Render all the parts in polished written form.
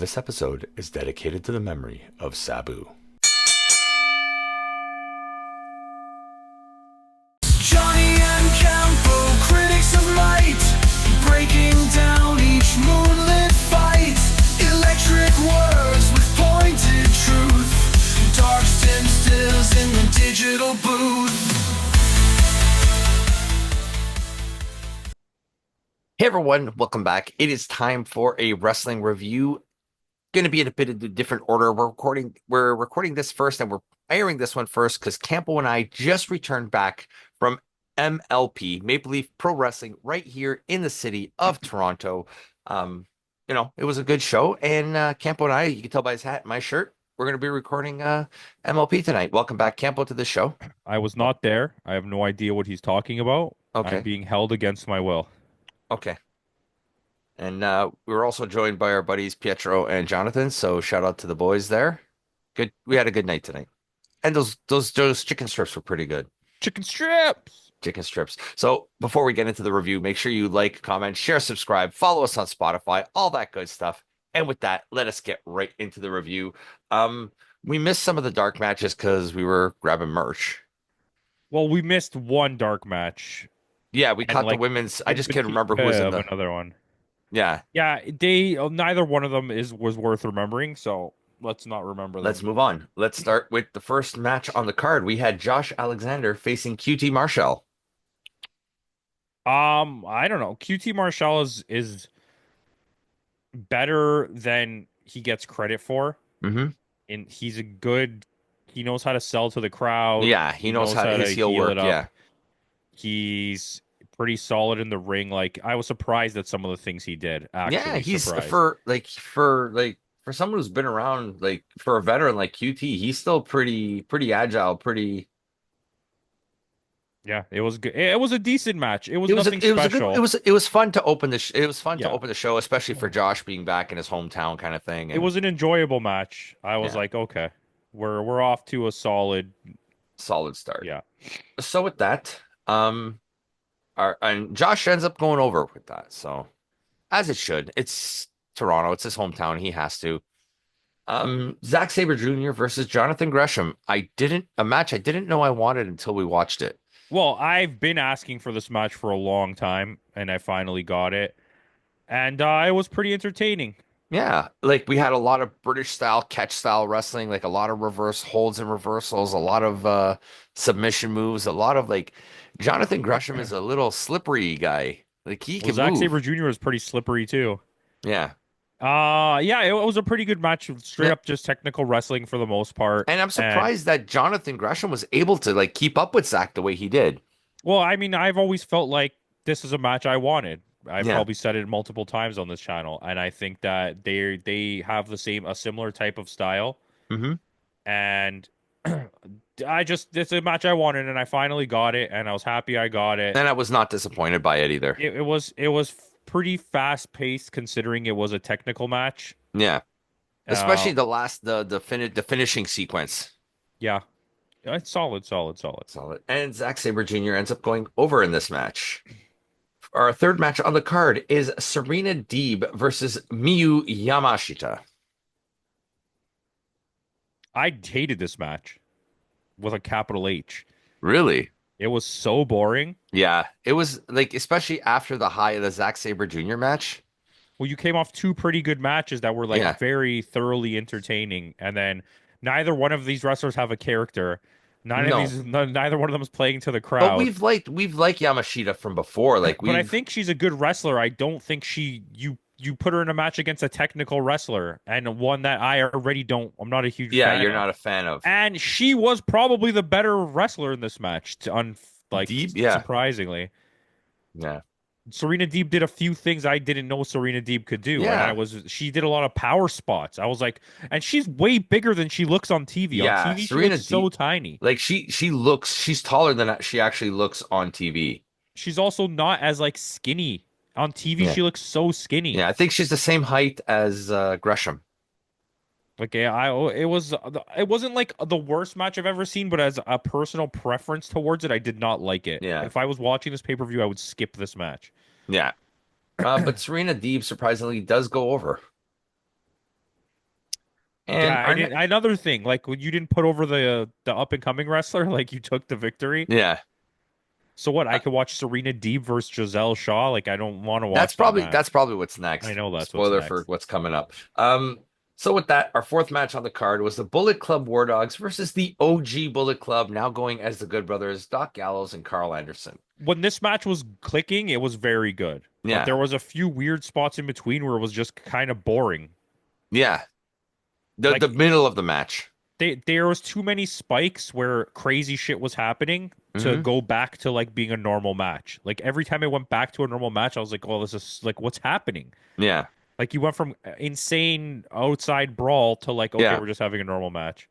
This episode is dedicated to the memory of Sabu. Johnny and Campo, critics of might, breaking down each moonlit fight. Electric words with pointed truth, dark stand stills in the digital booth. Hey everyone, welcome back. It is time for a wrestling review. Going to be in a bit of a different order. We're recording this first, and we're airing this one first because Campo and I just returned back from MLP, Maple Leaf Pro Wrestling, right here in the city of Toronto. It was a good show, and Campo and I, you can tell by his hat and my shirt, we're going to be recording MLP tonight. Welcome back, Campo, to the show. I was not there. I have no idea what he's talking about. Okay. I'm being held against my will. Okay. And we were also joined by our buddies Pietro and Jonathan. So shout out to the boys there. Good. We had a good night tonight. And those chicken strips were pretty good. Chicken strips. Chicken strips. So before we get into the review, make sure you like, comment, share, subscribe, follow us on Spotify, all that good stuff. And with that, let us get right into the review. We missed some of the dark matches because we were grabbing merch. Well, we missed one dark match. Yeah, we caught the women's. I just can't remember who was in the another one. Yeah. Yeah, neither one of them was worth remembering, so let's not remember them. Let's move on. Let's start with the first match on the card. We had Josh Alexander facing QT Marshall. I don't know. QT Marshall is better than he gets credit for. Mm-hmm. And he knows how to sell to the crowd. Yeah, he knows how his heel work. Yeah. He's pretty solid in the ring. Like, I was surprised at some of the things he did. Actually, yeah, he's surprised. for someone who's been around, like for a veteran like QT, he's still pretty agile, pretty. Yeah, it was good. It was a decent match. It was nothing special. It was fun to open the. It was fun to open the show, especially for Josh being back in his hometown, kind of thing. And it was an enjoyable match. I was like, okay, we're off to a solid start. Yeah. So with that, and Josh ends up going over with that. So, as it should. It's Toronto. It's his hometown. He has to. Zack Sabre Jr. versus Jonathan Gresham. A match I didn't know I wanted until we watched it. Well, I've been asking for this match for a long time, and I finally got it. And it was pretty entertaining. Yeah, like we had a lot of British style, catch style wrestling, like a lot of reverse holds and reversals, a lot of submission moves, a lot of like Jonathan Gresham is a little slippery guy. Like he can Zack move. Sabre Jr. is pretty slippery too. Yeah. It was a pretty good match, straight up just technical wrestling for the most part. And I'm surprised that Jonathan Gresham was able to like keep up with Zack the way he did. Well, I mean, I've always felt like this is a match I wanted. I've probably said it multiple times on this channel, and I think that they have a similar type of style. Mm-hmm. And it's a match I wanted, and I finally got it, and I was happy I got it. And I was not disappointed by it either. It was pretty fast paced considering it was a technical match. Yeah, especially the finishing sequence. Yeah, it's solid. And Zack Sabre Jr. ends up going over in this match. Our third match on the card is Serena Deeb versus Miyu Yamashita. I hated this match with a capital H. Really? It was so boring. Yeah, it was like, especially after the high of the Zack Sabre Jr. match. Well, you came off two pretty good matches that were very thoroughly entertaining, and then neither one of these wrestlers have a character. Neither one of them is playing to the crowd. But we've liked Yamashita from before. But I think she's a good wrestler. I don't think you put her in a match against a technical wrestler, and one that I already don't. I'm not a huge fan. Yeah, you're not a fan of. And she was probably the better wrestler in this match. Deeb, yeah. Surprisingly. Yeah. Serena Deeb did a few things I didn't know Serena Deeb could do. Yeah. And she did a lot of power spots. I was like, and she's way bigger than she looks on TV. Yeah, on TV, Serena she looks so tiny. Like she's taller than she actually looks on TV. She's also not as like skinny. On TV, she looks so skinny. Yeah, I think she's the same height as Gresham. Like, it wasn't like the worst match I've ever seen, but as a personal preference towards it, I did not like it. Yeah. If I was watching this pay-per-view, I would skip this match. Yeah. But Serena Deeb surprisingly does go over. And Yeah, and another thing, like when you didn't put over the up and coming wrestler, like you took the victory. yeah, So what? I uh, could watch Serena Deeb versus Giselle Shaw. Like I don't want to watch that that's match. probably what's I next. know that's what's Spoiler for next. what's coming up. So with that, our fourth match on the card was the Bullet Club War Dogs versus the OG Bullet Club, now going as the Good Brothers, Doc Gallows and Carl Anderson. When this match was clicking, it was very good. But Yeah, there was a few weird spots in between where it was just kind of boring. yeah. The Like middle of the match. there was too many spikes where crazy shit was happening to Hmm. go back to like being a normal match. Like every time I went back to a normal match, I was like, "Oh, this is like what's happening?" Yeah, Like you went from insane outside brawl to like, okay, yeah. we're just having a normal match.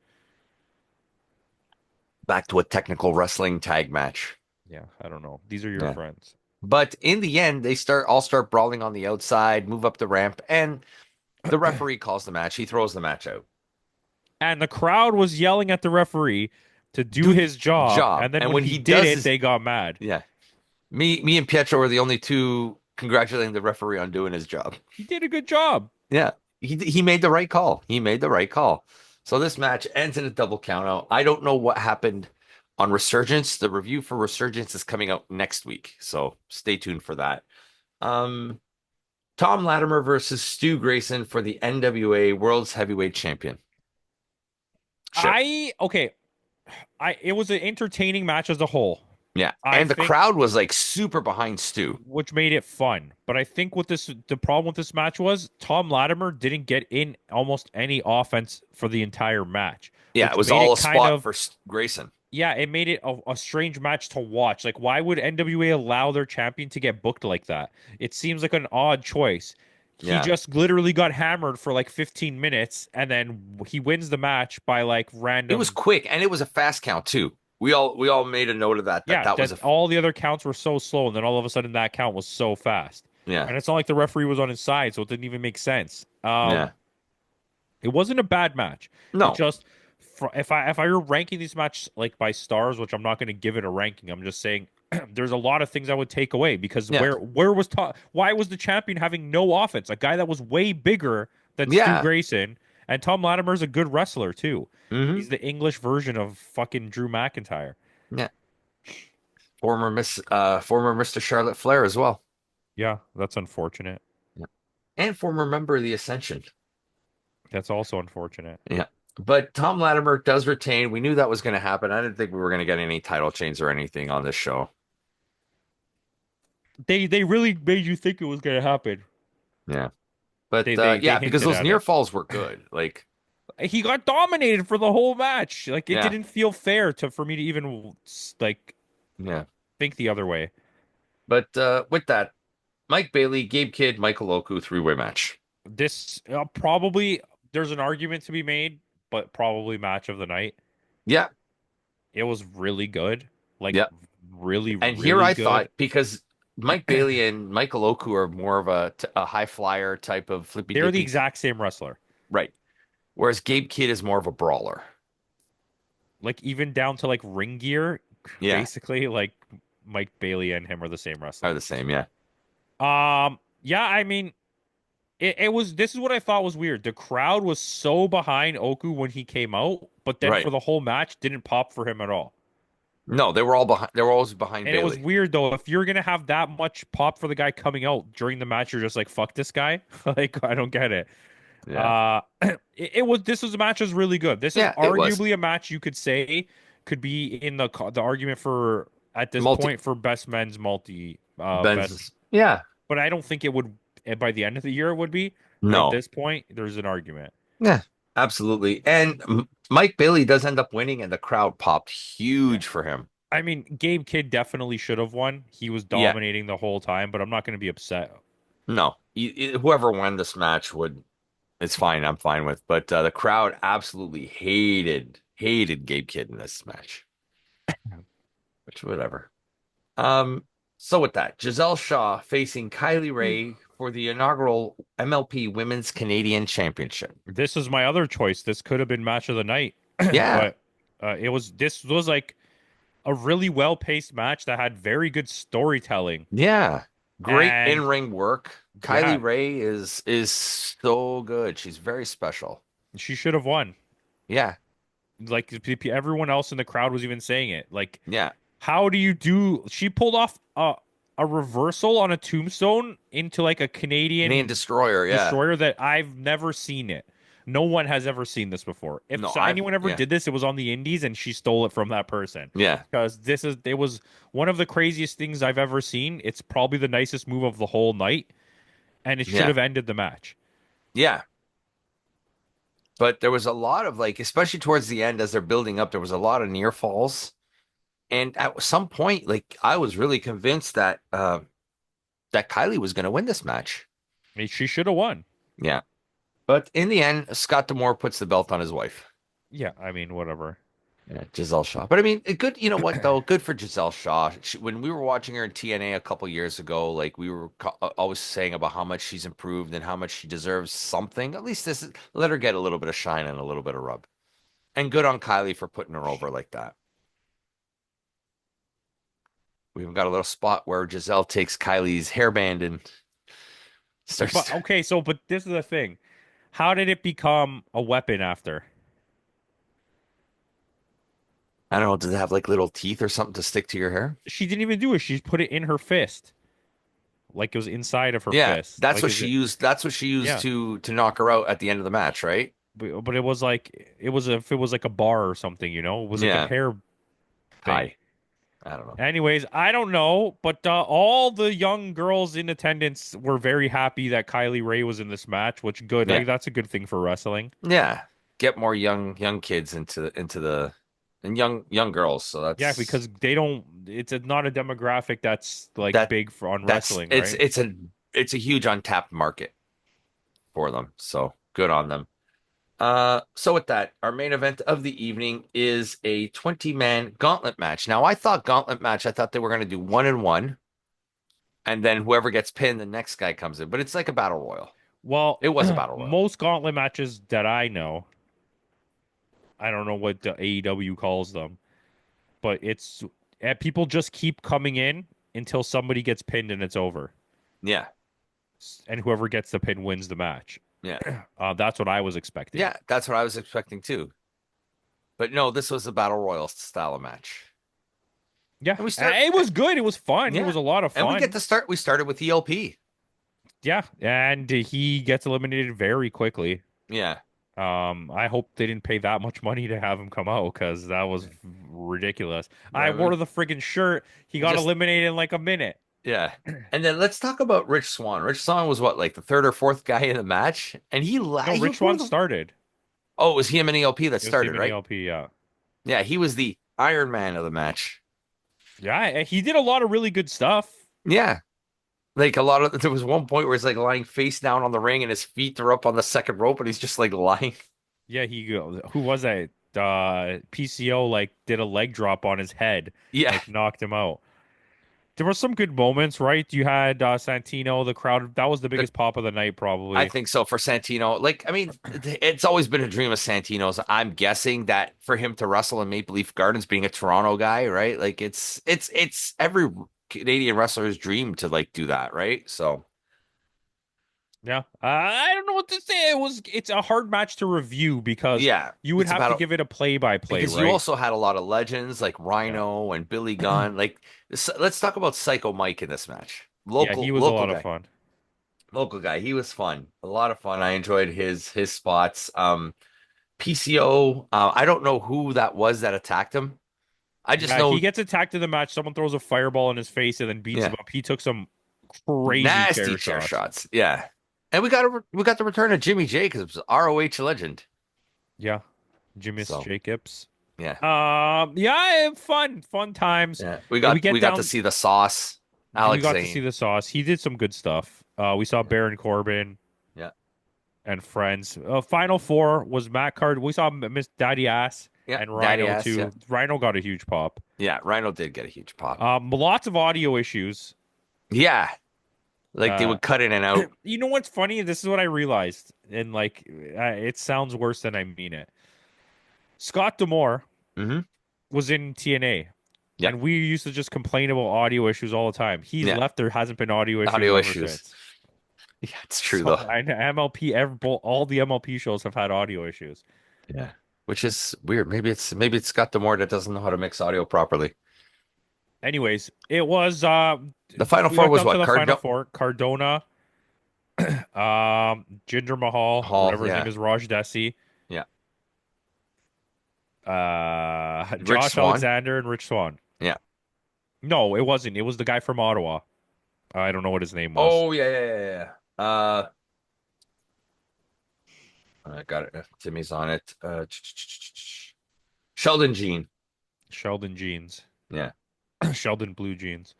Back to a technical wrestling tag match. Yeah, I don't know. These are your Yeah. friends. But in the end, they start brawling on the outside, move up the ramp, and the referee calls the match. He throws the match out. And the crowd was yelling at the referee to do Do his job, job. and then And when when he he did does it, his they got mad. yeah. Me and Pietro were the only two congratulating the referee on doing his job. He did a good job. Yeah. He made the right call. He made the right call. So this match ends in a double count out. I don't know what happened on Resurgence. The review for Resurgence is coming out next week. So stay tuned for that. Um Tom Latimer versus Stu Grayson for the NWA World's Heavyweight Champion. Okay. It was an entertaining match as a whole. Yeah. I And the think, crowd was like super behind Stu. which made it fun. But I think the problem with this match was Tom Latimer didn't get in almost any offense for the entire match, Yeah, it which was made all it a kind spot of for Grayson. yeah, it made it a strange match to watch. Like, why would NWA allow their champion to get booked like that? It seems like an odd choice. He Yeah. just literally got hammered for like 15 minutes, and then he wins the match by like It was random. quick and it was a fast count too. We all made a note of that Yeah, that was that all the other counts were so slow, and then all of a sudden that count was so fast. yeah. And it's not like the referee was on his side, so it didn't even make sense. Yeah. It wasn't a bad match. It No. just if I were ranking these matches like by stars, which I'm not going to give it a ranking, I'm just saying there's a lot of things I would take away because Yeah. why was the champion having no offense? A guy that was way bigger than Stu Yeah. Grayson, and Tom Latimer's a good wrestler too. Hmm. He's the English version of fucking Drew McIntyre. Yeah. Former Mr. Charlotte Flair as well. Yeah, that's unfortunate. Yeah. And former member of the Ascension. That's also unfortunate. Yeah. But Tom Latimer does retain. We knew that was going to happen. I didn't think we were going to get any title changes or anything on this show. They really made you think it was going to happen. Yeah. But They yeah, because hinted those at near it. falls were good. Like, He got dominated for the whole match. Like it yeah. didn't feel fair for me to even like Yeah. think the other way. But with that, Mike Bailey, Gabe Kidd, Michael Oku, three-way match. This probably there's an argument to be made, but probably match of the night. Yeah. It was really good. Like Yeah. really, And really here I good. thought, because Mike Bailey and Michael Oku are more of a high flyer type of flippy They're the dippy. exact same wrestler. Right. Whereas Gabe Kidd is more of a brawler. Like even down to like ring gear, Yeah. basically like Mike Bailey and him are the same wrestler. Are the same, yeah. Yeah, I mean it was this is what I thought was weird. The crowd was so behind Oku when he came out, but then Right. for the whole match didn't pop for him at all. No, they were all behind. They were always behind And it was Bailey. weird though. If you're gonna have that much pop for the guy coming out during the match, you're just like, fuck this guy. Like, I don't get it. Yeah. This was a match was really good. This is Yeah, it was. arguably a match you could say could be in the argument for at this Multi- point for best men's multi Ben's. best, Yeah. but I don't think it would by the end of the year it would be. But No. at this point, there's an argument. Yeah. Absolutely. And Mike Bailey does end up winning, and the crowd popped huge for him. I mean, Gabe Kidd definitely should have won. He was Yeah. dominating the whole time, but I'm not going to be upset. No, whoever won this match would. It's fine. I'm fine with. But the crowd absolutely hated Gabe Kidd in this match. Which whatever. So with that, Giselle Shaw facing Kylie Ray for the inaugural MLP Women's Canadian Championship. This is my other choice. This could have been match of the night. Yeah. But this was like a really well-paced match that had very good storytelling. Yeah. Great And- in-ring work. Yeah. Kylie Ray is so good. She's very special. She should have won. Yeah, Like everyone else in the crowd was even saying it. Like, yeah. how do you do? She pulled off a reversal on a tombstone into like a Canadian Canadian Destroyer. Yeah. destroyer that I've never seen it. No one has ever seen this before. If No, anyone ever yeah, did this, it was on the Indies, and she stole it from that person. yeah, Because it was one of the craziest things I've ever seen. It's probably the nicest move of the whole night, and it should yeah, have ended the match. yeah. But there was a lot of like, especially towards the end as they're building up, there was a lot of near falls. And at some point, like I was really convinced that Kylie was going to win this match. I mean, she should have won. Yeah. But in the end, Scott D'Amore puts the belt on his wife. Yeah, I mean, whatever. Yeah, Giselle Shaw. But I mean, good. You know what though? Good for Giselle Shaw. When we were watching her in TNA a couple years ago, like we were always saying about how much she's improved and how much she deserves something. At least let her get a little bit of shine and a little bit of rub. And good on Kylie for putting her over like that. We even got a little spot where Giselle takes Kylie's hairband and starts. But okay, but this is the thing. How did it become a weapon after? I don't know. Does it have like little teeth or something to stick to your hair? She didn't even do it. She put it in her fist, like it was inside of her Yeah, fist. that's Like, what is she it? used. That's what she used Yeah, to knock her out at the end of the match, right? but it was like if it was like a bar or something, it was like a Yeah. hair thing. Hi. I don't know. Anyways, I don't know, but all the young girls in attendance were very happy that Kylie Ray was in this match, which good. Yeah. Like, that's a good thing for wrestling. Yeah. Get more young kids into the and young girls. So Yeah, because they don't. It's not a demographic that's like that big for on that's wrestling, right? it's a huge untapped market for them. So good on them. So with that, our main event of the evening is a 20-man gauntlet match. Now, I thought they were going to do 1-1, and then whoever gets pinned, the next guy comes in. But it's like a battle royal. Well, It was a battle royal. most gauntlet matches that I know, I don't know what the AEW calls them, but it's people just keep coming in until somebody gets pinned and it's over, Yeah, and whoever gets the pin wins the match. yeah, That's what I was expecting. yeah. That's what I was expecting too. But no, this was a battle royal style of match. Yeah, And it was good. It was fun. Yeah. It was a lot of fun. And we get to start. We started with ELP. Yeah, and he gets eliminated very quickly. Yeah. I hope they didn't pay that much money to have him come out because that was ridiculous. I Right, wore the friggin' shirt. He got eliminated in like a minute. Yeah. And then let's talk about Rich Swann. Rich Swann was what, like the third or fourth guy in the match? And he No, Rich Swann started. Oh, it was him and ELP that It was started, him and right? ELP, yeah. Yeah, he was the Iron Man of the match. Yeah, he did a lot of really good stuff. Yeah. Like there was one point where he's like lying face down on the ring and his feet are up on the second rope and he's just like lying. Yeah, who was that? PCO like did a leg drop on his head. Yeah. Like knocked him out. There were some good moments, right? You had Santino, the crowd. That was the biggest pop of the night, probably. I think so for Santino. Like, I mean, it's always been a dream of Santino's. I'm guessing that for him to wrestle in Maple Leaf Gardens, being a Toronto guy, right? Like, it's every Canadian wrestler's dream to like do that, right? So, yeah, I don't know what to say. It's a hard match to review because yeah, you would have to give it a play-by-play, because right? you also had a lot of legends like Rhino and Billy Gunn. Like, let's talk about Psycho Mike in this match. Yeah, he was a lot of fun. Local guy, he was fun, a lot of fun. I enjoyed his spots. PCO, I don't know who that was that attacked him. I just know he gets attacked in the match. Someone throws a fireball in his face and then beats him up. He took some crazy nasty chair shots. Yeah, and we got the return of Jimmy J because it was ROH legend. Yeah, Jimmy Jacobs. Yeah. Yeah, fun times. Yeah, we got to see the sauce. Alex we got Zane. to see the sauce. He did some good stuff. We saw Baron Corbin. Yeah. And friends. Final four was Matt Card. We saw Miss Daddy Ass and Rhino too. Yeah. Rhino got a huge pop. Yeah, Rhino did get a huge pop. Lots of audio issues. Yeah. Like they would cut in and out. You know what's funny? This is what I realized, and like it sounds worse than I mean it. Scott D'Amore was in TNA. Yep. And we used to just complain about audio issues all the time. He's left. There hasn't been audio issues. Yeah, it's true So though. I know MLP, all the MLP shows have had audio issues. Yeah, which is weird. Maybe it's Scott Demore that doesn't know how to mix audio properly. Anyways, it was The final we four got was down to what? the final four. Cardona, Jinder Mahal, Hall. whatever his name Yeah, is, Raj Desi, yeah. Rich Josh Swan. Alexander, and Rich Swan. Yeah. No, it wasn't. It was the guy from Ottawa. I don't know what his name was. Oh yeah. I got it. Timmy's on it. Sheldon Jean. Sheldon Jeans. Yeah. Sheldon Blue Jeans.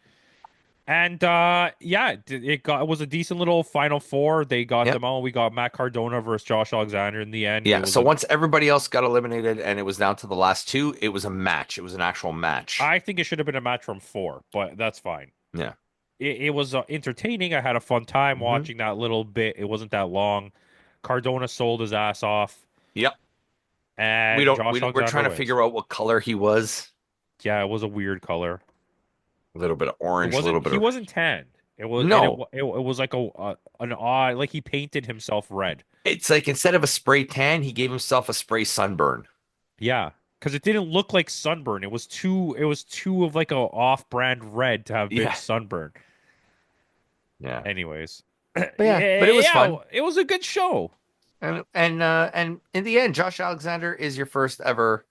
And yeah, it was a decent little final four. They got Yep. them all. We got Matt Cardona versus Josh Alexander in the end. It Yeah. was So a once everybody else got eliminated and it was down to the last two, it was a match. It was an actual match. I think it should have been a match from four, but that's fine. Yeah. It was entertaining. I had a fun time Mhm. watching that little bit. It wasn't that long. Cardona sold his ass off, Yep. and Josh We're trying Alexander to wins. figure out what color he was. Yeah, it was a weird color. A little bit of It orange, a little wasn't. bit He of wasn't tanned. It was, and no. it was like an odd, like he painted himself red. It's like instead of a spray tan, he gave himself a spray sunburn. Yeah, because it didn't look like sunburn. It was too. It was too of like a off-brand red to have been Yeah. sunburn. Yeah. Anyways, But yeah, but it was yeah, fun. it was a good show. And in the end, Josh Alexander is your first ever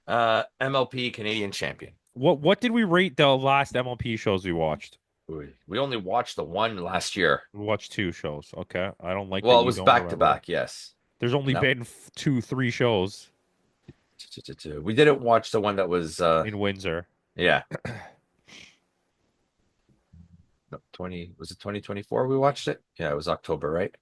MLP Canadian champion. What did we rate the last MLP shows we watched? We only watched the one last year. We watched two shows. Okay, I don't like that Well, it you was don't back to remember. back, yes. There's only No. been 3 shows We didn't watch the one that was in Windsor. yeah. No, 20 was it 2024 we watched it? Yeah, it was October, right?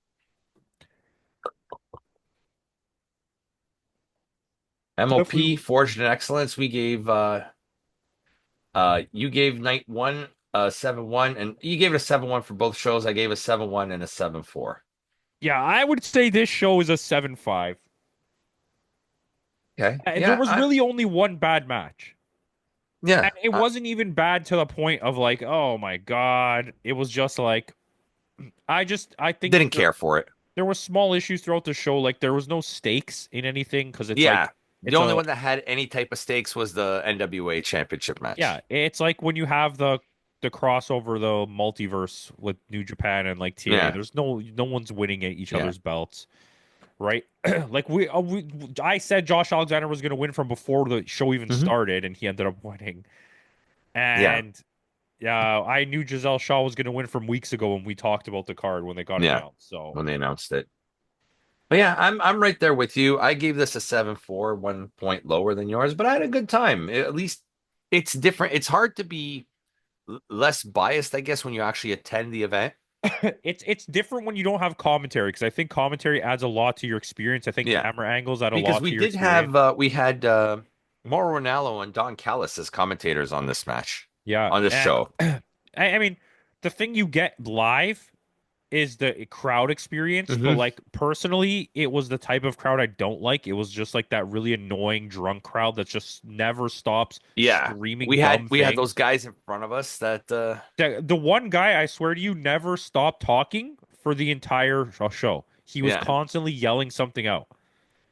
MLP Forged in Excellence. We gave you gave night one 7-1, and you gave it a 7-1 for both shows. I gave a 7-1 and a 7-4. Yeah, I would say this show is a 7-5. Okay. There was really only one bad match. Yeah. And it wasn't even bad to the point of like, oh my God. It was just like, I think didn't care for it. there were small issues throughout the show. Like there was no stakes in anything because it's Yeah. like, The only one that had any type of stakes was the NWA championship match. yeah, it's like when you have the crossover, the multiverse with New Japan and like TNA. Yeah. There's no one's winning at each Yeah. other's belts, right? Like I said Josh Alexander was going to win from before the show even Mhm. started, and he ended up winning. And yeah, I knew Giselle Shaw was going to win from weeks ago when we talked about the card when they got Yeah. announced. So When they announced it. But yeah, I'm right there with you. I gave this a 7-4, 1 point lower than yours, but I had a good time. At least it's different. It's hard to be less biased, I guess, when you actually attend the event. it's different when you don't have commentary because I think commentary adds a lot to your experience. I think Yeah. camera angles add a Because lot we to your did experience. have we had Mauro Ranallo and Don Callis as commentators on this match, Yeah, on this show. I mean, the thing you get live is the crowd experience, but Mhm. like personally, it was the type of crowd I don't like. It was just like that really annoying drunk crowd that just never stops Yeah. screaming. We had dumb those things. guys in front of us that The one guy, I swear to you, never stopped talking for the entire show. He was Yeah. constantly yelling something out.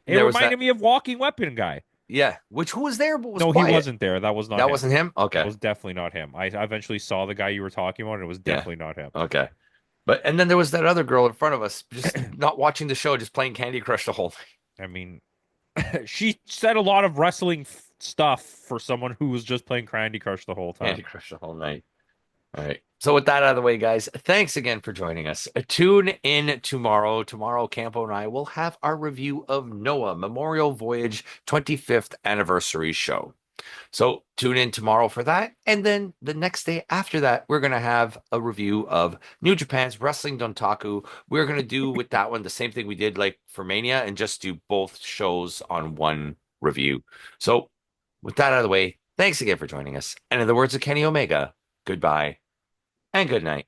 It There was reminded me of Walking Weapon guy. yeah, who was there but was No, quiet. he wasn't there. That was not That him. wasn't him? Okay. That was definitely not him. I eventually saw the guy you were talking about, and it was Yeah. definitely not him. Okay. But and then there was that other girl in front of us, just not watching the show, just playing Candy Crush the whole thing. I mean, she said a lot of wrestling stuff for someone who was just playing Candy Crush the whole time. Candy Crush the whole night. All right. So with that out of the way, guys, thanks again for joining us. Tune in tomorrow. Tomorrow, Campo and I will have our review of Noah Memorial Voyage 25th anniversary show. So tune in tomorrow for that. And then the next day after that, we're going to have a review of New Japan's Wrestling Dontaku. We're going to do with that one the same thing we did like for Mania and just do both shows on one review. So with that out of the way, thanks again for joining us. And in the words of Kenny Omega, goodbye and good night.